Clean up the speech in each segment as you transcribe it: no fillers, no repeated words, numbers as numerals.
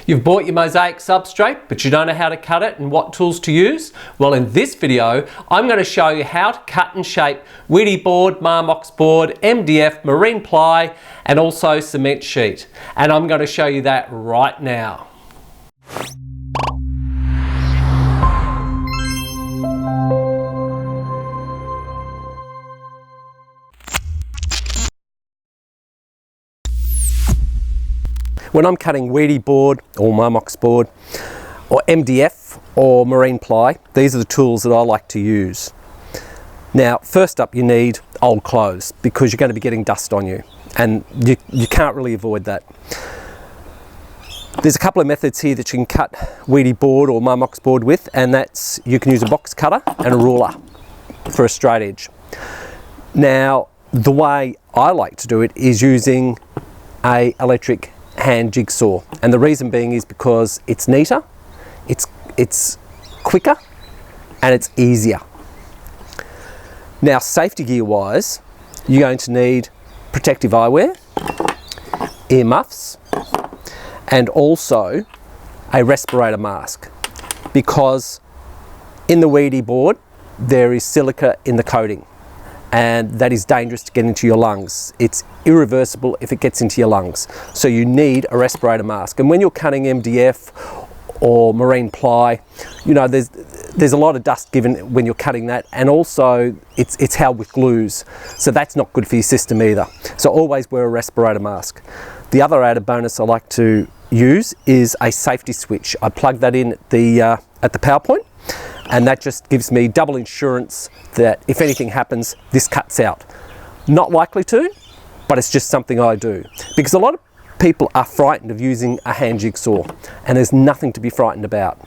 You've bought your Mosaic substrate, but you don't know how to cut it and what tools to use? Well, in this video, I'm going to show you how to cut and shape Weedy board, Marmox board, MDF, marine ply, and also cement sheet. And I'm going to show you that right now. When I'm cutting Weedy board or Marmox board or MDF or marine ply, these are the tools that I like to use. Now, first up, you need old clothes because you're going to be getting dust on you, and you can't really avoid that. There's a couple of methods here that you can cut Weedy board or Marmox board with, and that's you can use a box cutter and a ruler for a straight edge. Now, the way I like to do it is using an electric hand jigsaw, and the reason being is because it's neater, it's quicker, and it's easier. Now, safety gear wise, you're going to need protective eyewear, ear muffs, and also a respirator mask, because in the Weedy board there is silica in the coating, and that is dangerous to get into your lungs. It's irreversible if it gets into your lungs. So you need a respirator mask. And when you're cutting MDF or marine ply, you know, there's a lot of dust given when you're cutting that, and also it's held with glues. So that's not good for your system either. So always wear a respirator mask. The other added bonus I like to use is a safety switch. I plug that in at the power point, and that just gives me double insurance that if anything happens, this cuts out. Not likely to, but it's just something I do. Because a lot of people are frightened of using a hand jigsaw, and there's nothing to be frightened about.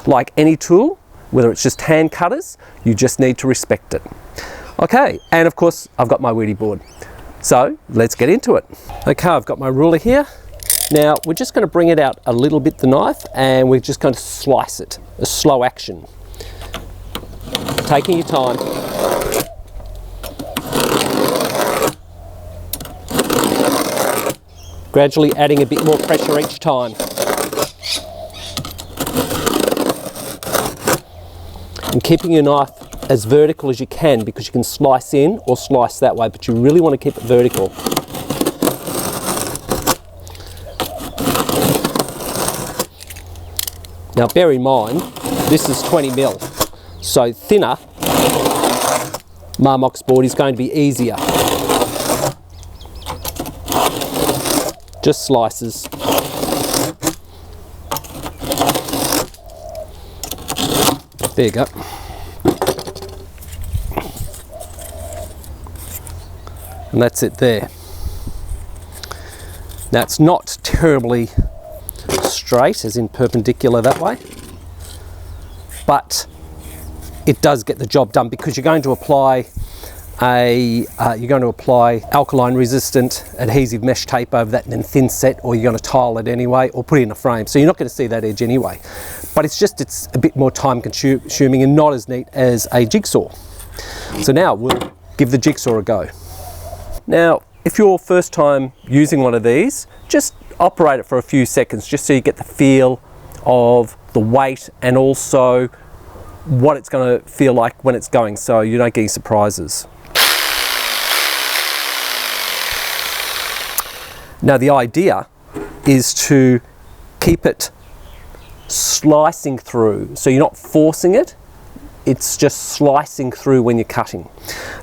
Like any tool, whether it's just hand cutters, you just need to respect it. Okay, and of course, I've got my Weedy board. So let's get into it. Okay, I've got my ruler here. Now, we're just going to bring it out a little bit, the knife, and we're just going to slice it, a slow action. Taking your time. Gradually adding a bit more pressure each time. And keeping your knife as vertical as you can, because you can slice in or slice that way, but you really want to keep it vertical. Now bear in mind, this is 20 mil. So thinner Marmox board is going to be easier. Just slices. There you go. And that's it there. Now it's not terribly straight, as in perpendicular that way, but it does get the job done, because you're going to apply alkaline resistant adhesive mesh tape over that and then thin set, or you're going to tile it anyway or put it in a frame, so you're not going to see that edge anyway. But it's a bit more time consuming and not as neat as a jigsaw. So now we'll give the jigsaw a go. Now, if you're first time using one of these, just operate it for a few seconds just so you get the feel of the weight and also what it's going to feel like when it's going, so you don't get any surprises. Now, the idea is to keep it slicing through, so you're not forcing it, it's just slicing through when you're cutting.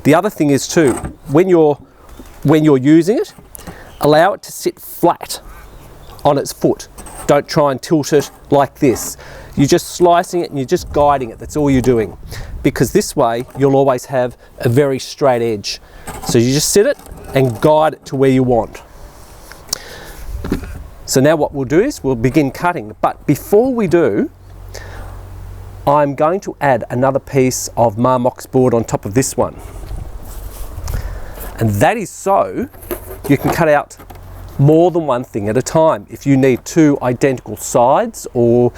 The other thing is too, when you're using it, allow it to sit flat on its foot. Don't try and tilt it like this. You're just slicing it and you're just guiding it. That's all you're doing. Because this way, you'll always have a very straight edge. So you just sit it and guide it to where you want. So now what we'll do is we'll begin cutting. But before we do, I'm going to add another piece of Marmox board on top of this one. And that is so you can cut out more than one thing at a time. If you need two identical sides, or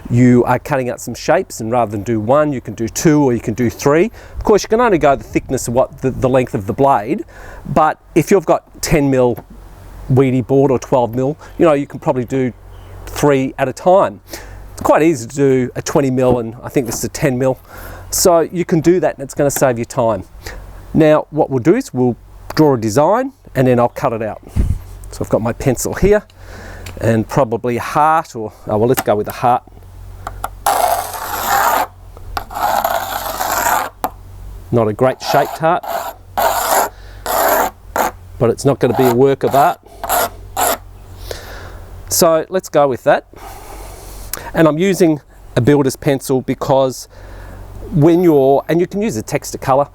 you are cutting out some shapes, and rather than do one, you can do two, or you can do three. Of course, you can only go the thickness of what the length of the blade, but if you've got 10 mil Weedy board or 12 mil, you know, you can probably do 3 at a time. It's quite easy to do a 20 mil, and I think this is a 10 mil. So you can do that and it's going to save you time. Now what we'll do is we'll draw a design and then I'll cut it out. So I've got my pencil here and probably a heart, or oh well, let's go with a heart. Not a great shaped heart, but it's not going to be a work of art. So let's go with that. And I'm using a builder's pencil because when and you can use a Textacolor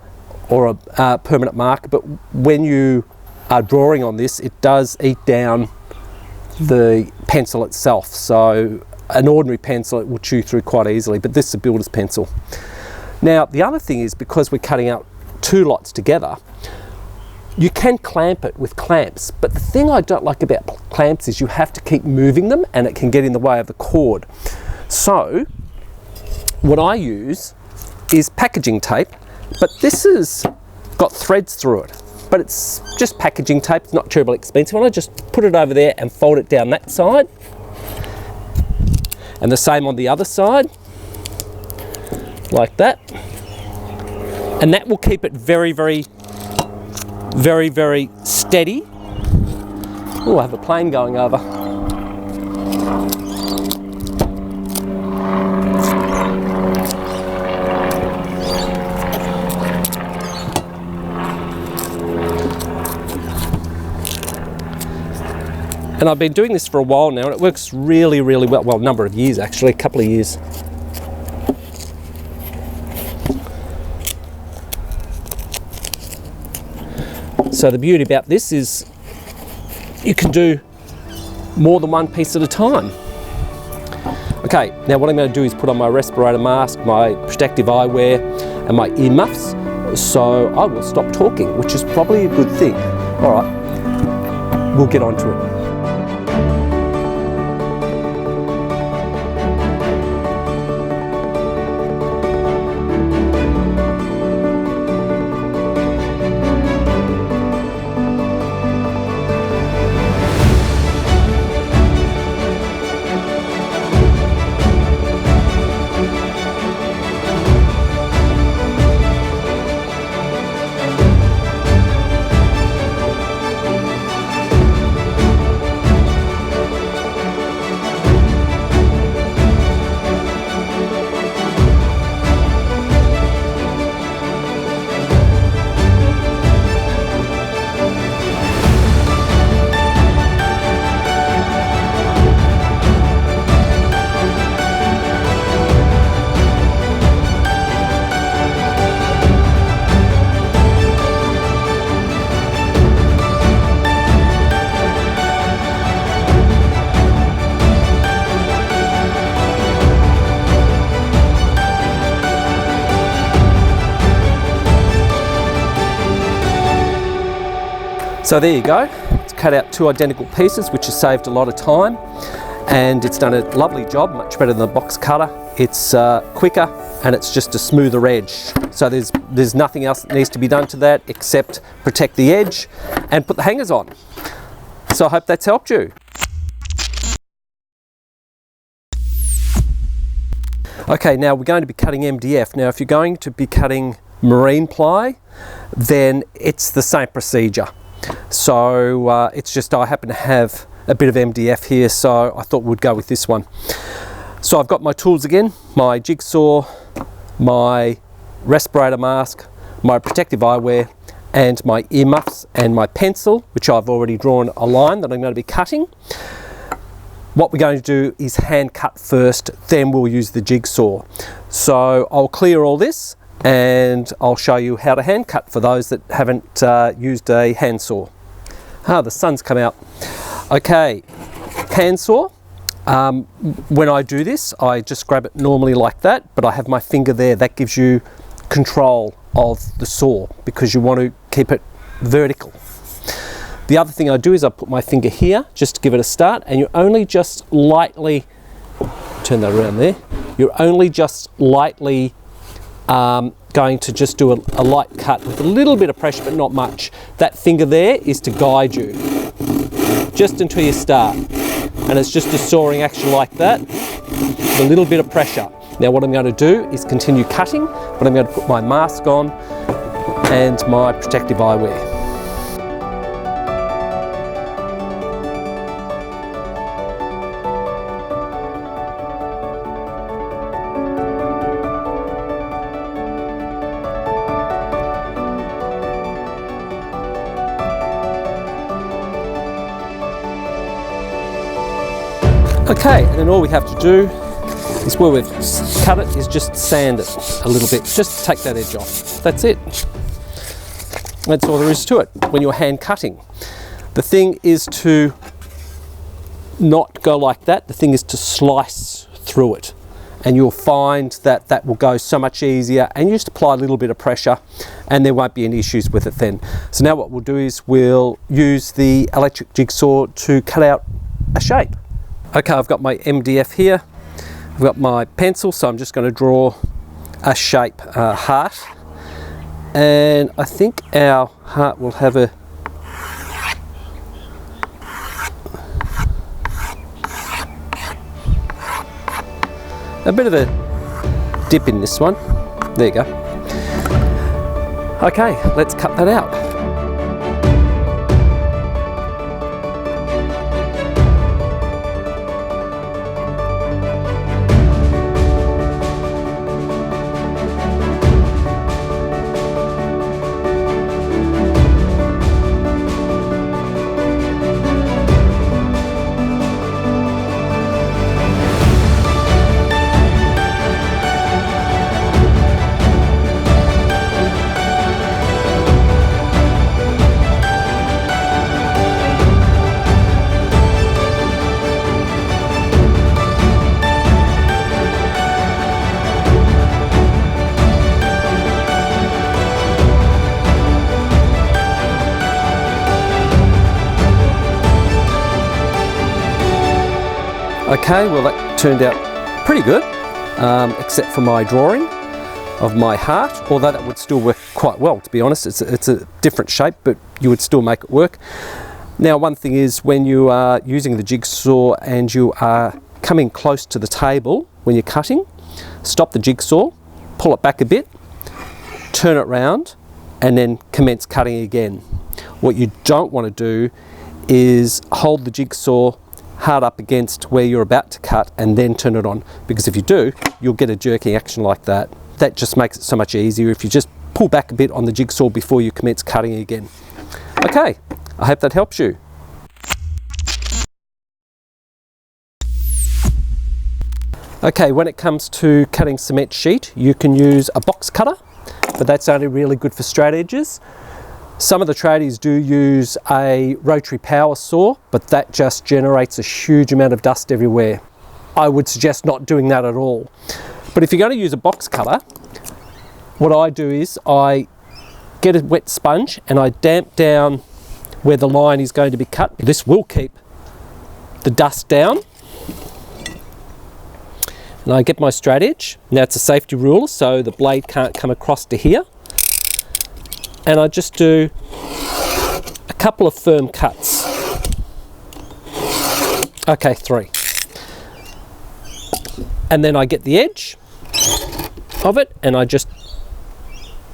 or a permanent marker, but when you are drawing on this, it does eat down the pencil itself. So an ordinary pencil, it will chew through quite easily, but this is a builder's pencil. Now the other thing is, because we're cutting out 2 lots together, you can clamp it with clamps, but the thing I don't like about clamps is you have to keep moving them and it can get in the way of the cord. So what I use is packaging tape, but this has got threads through it, but it's just packaging tape. It's not terribly expensive, and I just put it over there and fold it down that side, and the same on the other side, like that, and that will keep it very, very, very, very steady. Oh, I have a plane going over. And I've been doing this for a while now, and it works really, really well. Well, a number of years actually, a couple of years. So the beauty about this is you can do more than one piece at a time. Okay, now what I'm going to do is put on my respirator mask, my protective eyewear and my earmuffs. So I will stop talking, which is probably a good thing. All right, we'll get on to it. So there you go, it's cut out 2 identical pieces, which has saved a lot of time, and it's done a lovely job, much better than the box cutter. It's quicker and it's just a smoother edge. So there's nothing else that needs to be done to that except protect the edge and put the hangers on. So I hope that's helped you. Okay, now we're going to be cutting MDF. Now if you're going to be cutting marine ply, then it's the same procedure. So it's just I happen to have a bit of MDF here, so I thought we'd go with this one. So I've got my tools again, my jigsaw, my respirator mask, my protective eyewear, and my earmuffs, and my pencil, which I've already drawn a line that I'm going to be cutting. What we're going to do is hand cut first, then we'll use the jigsaw. So I'll clear all this and I'll show you how to hand cut for those that haven't used a handsaw. Ah, the sun's come out. Okay, handsaw. When I do this, I just grab it normally like that, but I have my finger there. That gives you control of the saw because you want to keep it vertical. The other thing I do is I put my finger here just to give it a start, and you're only just lightly, turn that around there, you're only just lightly going to just do a light cut with a little bit of pressure, but not much. That finger there is to guide you just until you start. and it's just a sawing action like that, with a little bit of pressure. Now what I'm going to do is continue cutting, but I'm going to put my mask on and my protective eyewear. Okay, and then all we have to do is where we've cut it is just sand it a little bit, just to take that edge off. That's it. That's all there is to it when you're hand cutting. The thing is to not go like that. The thing is to slice through it, and you'll find that that will go so much easier, and you just apply a little bit of pressure and there won't be any issues with it then. So now what we'll do is we'll use the electric jigsaw to cut out a shape. Okay, I've got my MDF here. I've got my pencil, so I'm just going to draw a shape, a heart. And I think our heart will have a bit of a dip in this one. There you go. Okay, let's cut that out. Okay, well that turned out pretty good, except for my drawing of my heart, although that would still work quite well, to be honest. It's a different shape, but you would still make it work. Now, one thing is when you are using the jigsaw and you are coming close to the table when you're cutting, stop the jigsaw, pull it back a bit, turn it round, and then commence cutting again. What you don't want to do is hold the jigsaw hard up against where you're about to cut and then turn it on, because if you do, you'll get a jerking action like that. That just makes it so much easier if you just pull back a bit on the jigsaw before you commence cutting again. Okay, I hope that helps you. Okay, when it comes to cutting cement sheet, you can use a box cutter, but that's only really good for straight edges. Some of the tradies do use a rotary power saw, but that just generates a huge amount of dust everywhere. I would suggest not doing that at all. But if you're going to use a box cutter, what I do is I get a wet sponge and I damp down where the line is going to be cut. This will keep the dust down. And I get my straight edge. Now it's a safety ruler, so the blade can't come across to here. And I just do a couple of firm cuts. Okay, 3. And then I get the edge of it and I just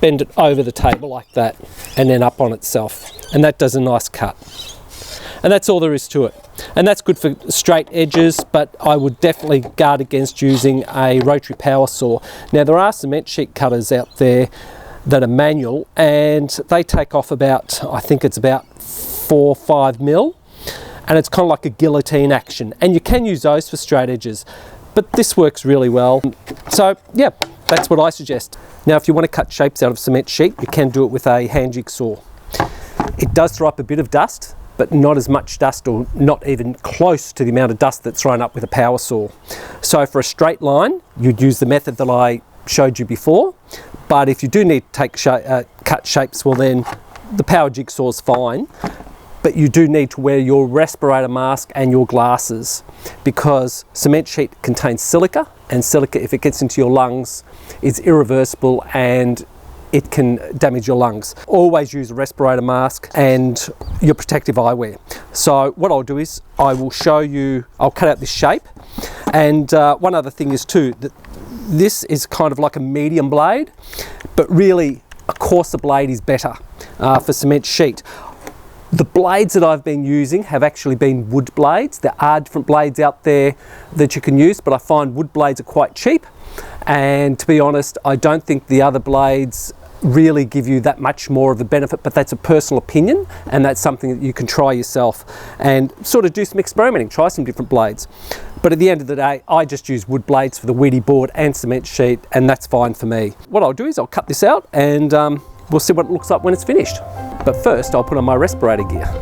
bend it over the table like that and then up on itself. And that does a nice cut. And that's all there is to it. And that's good for straight edges, but I would definitely guard against using a rotary power saw. Now there are cement sheet cutters out there that are manual and they take off about, I think it's about 4 or 5 mil, and it's kind of like a guillotine action, and you can use those for straight edges, but this works really well. So yeah, that's what I suggest. Now if you want to cut shapes out of cement sheet, you can do it with a hand jigsaw. It does throw up a bit of dust, but not as much dust, or not even close to the amount of dust that's thrown up with a power saw. So for a straight line, you'd use the method that I showed you before, but if you do need to take cut shapes, well then the power jigsaw is fine, but you do need to wear your respirator mask and your glasses, because cement sheet contains silica, and silica, if it gets into your lungs, is irreversible and it can damage your lungs. Always use a respirator mask and your protective eyewear. So what I'll do is I will show you, I'll cut out this shape, and one other thing is too, that this is kind of like a medium blade, but really a coarser blade is better for cement sheet. The blades that I've been using have actually been wood blades. There are different blades out there that you can use, but I find wood blades are quite cheap. And to be honest, I don't think the other blades really give you that much more of a benefit, but that's a personal opinion, and that's something that you can try yourself and sort of do some experimenting, try some different blades. But at the end of the day, I just use wood blades for the weedy board and cement sheet, and that's fine for me. What I'll do is I'll cut this out and we'll see what it looks like when it's finished. But first, I'll put on my respirator gear.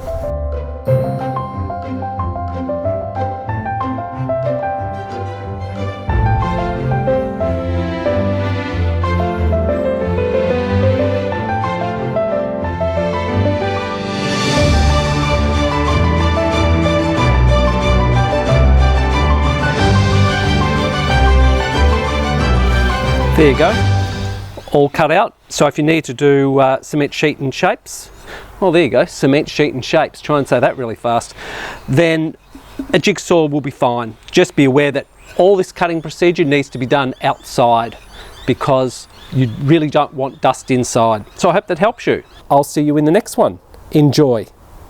There you go, all cut out. So if you need to do cement sheet and shapes, well there you go, cement sheet and shapes, try and say that really fast, then a jigsaw will be fine. Just be aware that all this cutting procedure needs to be done outside because you really don't want dust inside. So I hope that helps you. I'll see you in the next one. Enjoy.